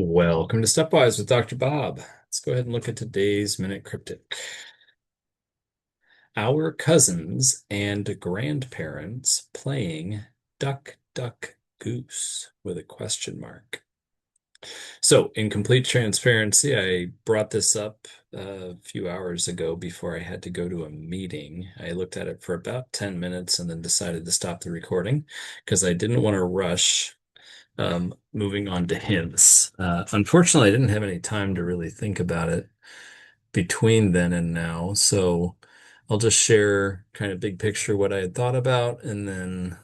Welcome to Stepwise with Dr. Bob. Let's go ahead and look at today's Minute Cryptic. Our cousins and grandparents playing Duck, Duck, Goose with a question mark. So, in complete transparency, I brought this up a few hours ago before I had to go to a meeting. I looked at it for about 10 minutes and then decided to stop the recording because I didn't want to rush moving on to hints. Unfortunately, I didn't have any time to really think about it between then and now, so I'll just share kind of big picture what I had thought about, and then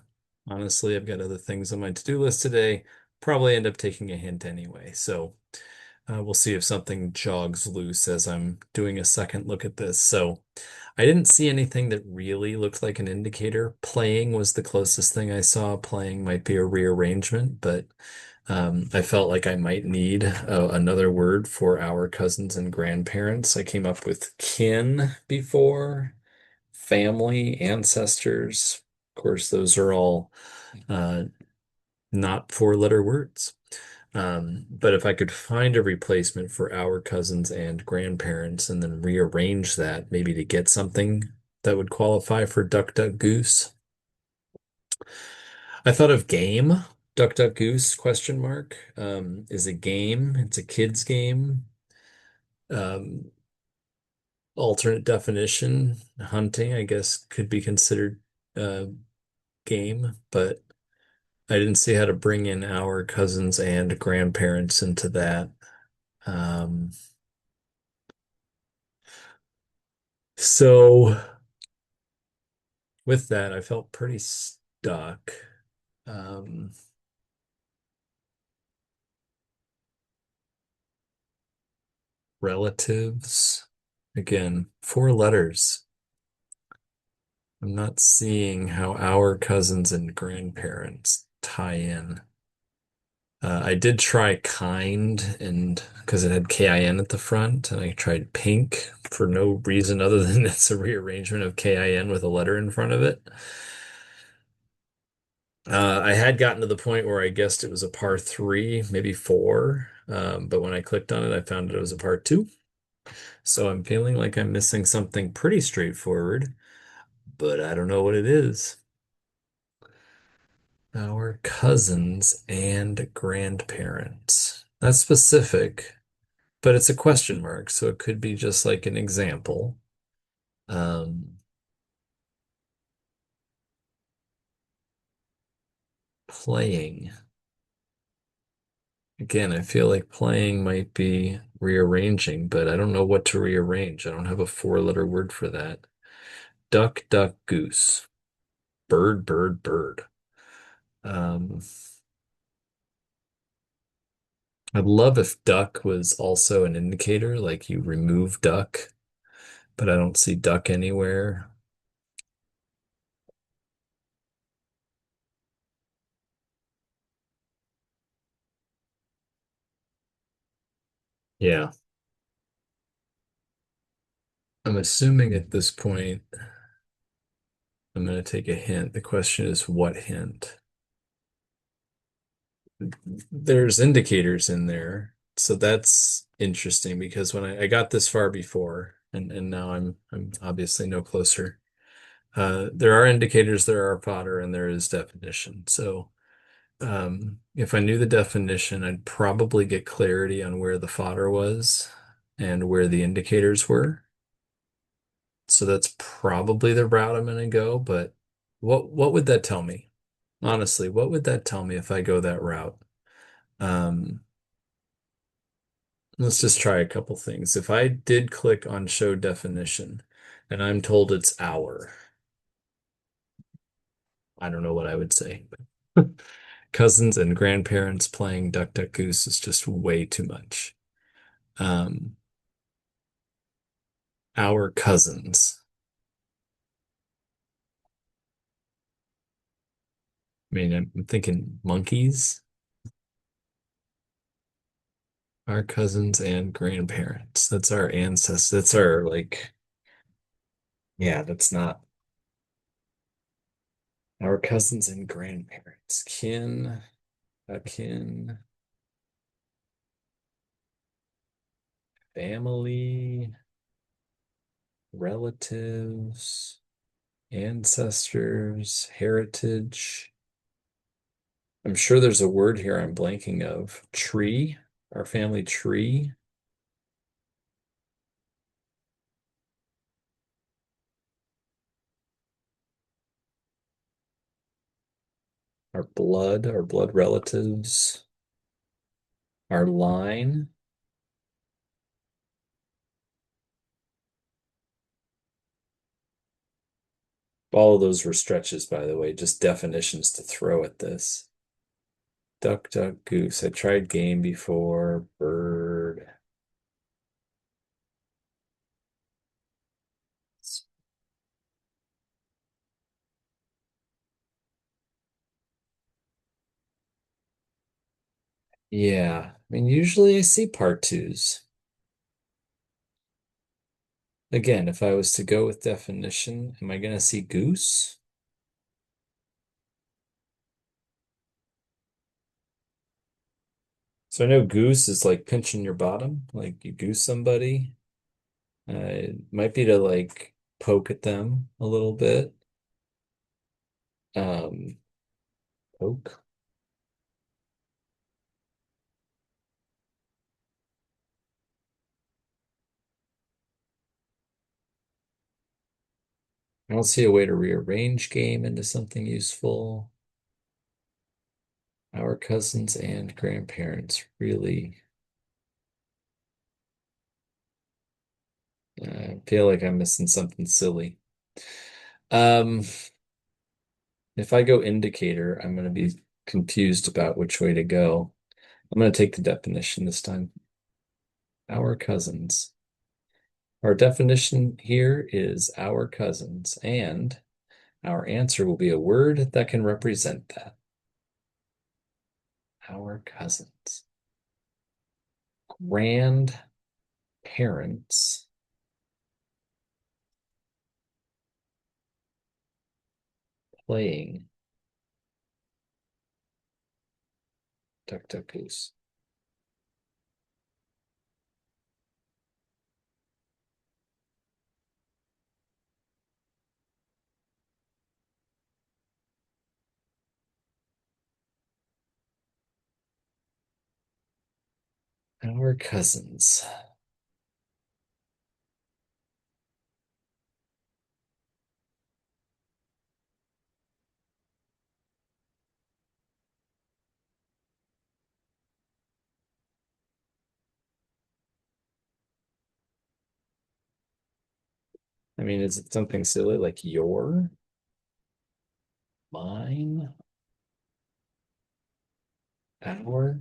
honestly, I've got other things on my to-do list today. Probably end up taking a hint anyway, so we'll see if something jogs loose as I'm doing a second look at this. So I didn't see anything that really looked like an indicator. Playing was the closest thing I saw. Playing might be a rearrangement, but I felt like I might need another word for our cousins and grandparents. I came up with kin before, family, ancestors. Of course, those are all uh, not four-letter words. But if I could find a replacement for our cousins and grandparents and then rearrange that, maybe to get something that would qualify for Duck Duck Goose, I thought of game. Duck Duck Goose question mark is a game. It's a kid's game. Um, Alternate definition, hunting, I guess, could be considered a game, but I didn't see how to bring in our cousins and grandparents into that. Um, so with that, I felt pretty stuck. Um, Relatives, again, four letters. I'm not seeing how our cousins and grandparents tie in. I did try kind and because it had KIN at the front, and I tried pink for no reason other than it's a rearrangement of KIN with a letter in front of it. I had gotten to the point where I guessed it was a par three, maybe four, but when I clicked on it, I found it was a par two. So I'm feeling like I'm missing something pretty straightforward, but I don't know what it is. Our cousins and grandparents. That's specific, but it's a question mark, so it could be just like an example. Um, Playing. Again, I feel like playing might be rearranging, but I don't know what to rearrange. I don't have a four-letter word for that. Duck, duck, goose. Bird, bird, bird. Um, I'd love if duck was also an indicator, like you remove duck, but I don't see duck anywhere. Yeah, I'm assuming at this point I'm going to take a hint. The question is what hint? There's indicators in there. So that's interesting because when I got this far before and now I'm obviously no closer. There are indicators, there are fodder, and there is definition. So if I knew the definition, I'd probably get clarity on where the fodder was and where the indicators were. So that's probably the route I'm gonna go, but what would that tell me? Honestly, what would that tell me if I go that route? Um, let's just try a couple things. If I did click on show definition and I'm told it's hour, I don't know what I would say. Cousins and grandparents playing Duck Duck Goose is just way too much. Um, our cousins. I mean, I'm thinking monkeys. Our cousins and grandparents. That's our ancestors. That's our like, yeah, that's not our cousins and grandparents. Kin, a kin. Family, relatives, ancestors, heritage. I'm sure there's a word here I'm blanking of. Tree, our family tree, our blood relatives, our line. All of those were stretches, by the way, just definitions to throw at this. Duck, duck, goose. I tried game before. Bird. Yeah, I mean, usually I see part twos. Again, if I was to go with definition, am I going to see goose? So I know goose is like pinching your bottom, like you goose somebody. It might be to like poke at them a little bit. Um, poke. I don't see a way to rearrange game into something useful. Our cousins and grandparents really feel like I'm missing something silly. Um, if I go indicator, I'm going to be confused about which way to go. I'm going to take the definition this time. Our cousins. Our definition here is our cousins, and our answer will be a word that can represent that. Our cousins. Grandparents playing duck, duck, goose. Our cousins. I mean, is it something silly like your, mine, our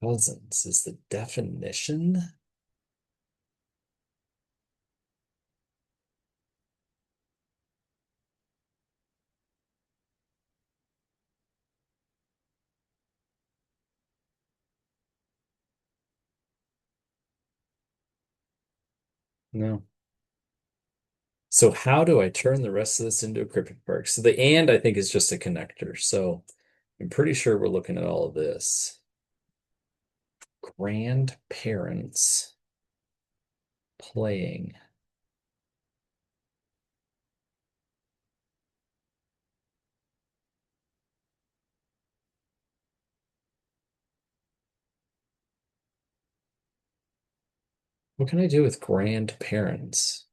cousins is the definition? No. So how do I turn the rest of this into a cryptic park? So the and I think is just a connector. So I'm pretty sure we're looking at all of this. Grandparents playing. What can I do with grandparents?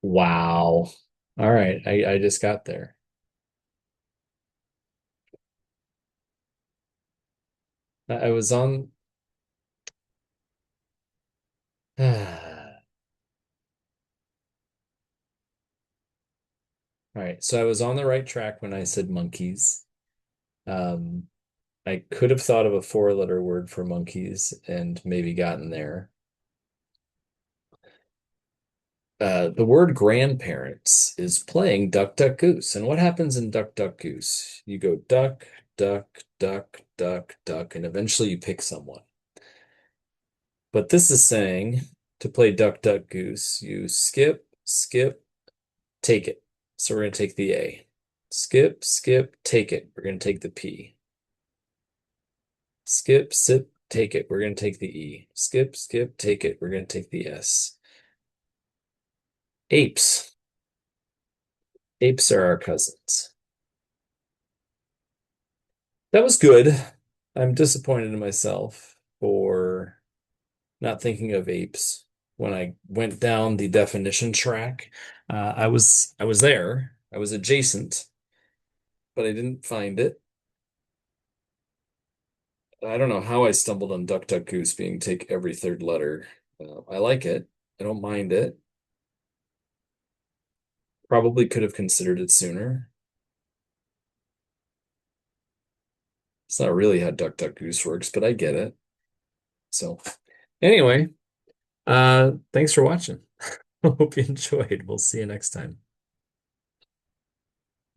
Wow. All right, I just got there. I was on all right, so I was on the right track when I said monkeys. Um, I could have thought of a four-letter word for monkeys and maybe gotten there. The word grandparents is playing Duck, Duck, Goose. And what happens in Duck, Duck, Goose? You go duck, duck, duck, duck, duck, and eventually you pick someone. But this is saying to play Duck, Duck, Goose, you skip, skip, take it. So we're going to take the A. Skip, skip, take it. We're going to take the P. Skip, sip, take it. We're going to take the E. Skip, skip, take it. We're going to take the S. Apes. Apes are our cousins. That was good. I'm disappointed in myself for not thinking of apes when I went down the definition track. I was there. I was adjacent, but I didn't find it. I don't know how I stumbled on Duck Duck Goose being take every third letter. I like it. I don't mind it. Probably could have considered it sooner. It's not really how Duck Duck Goose works, but I get it. So anyway, thanks for watching. Hope you enjoyed. We'll see you next time.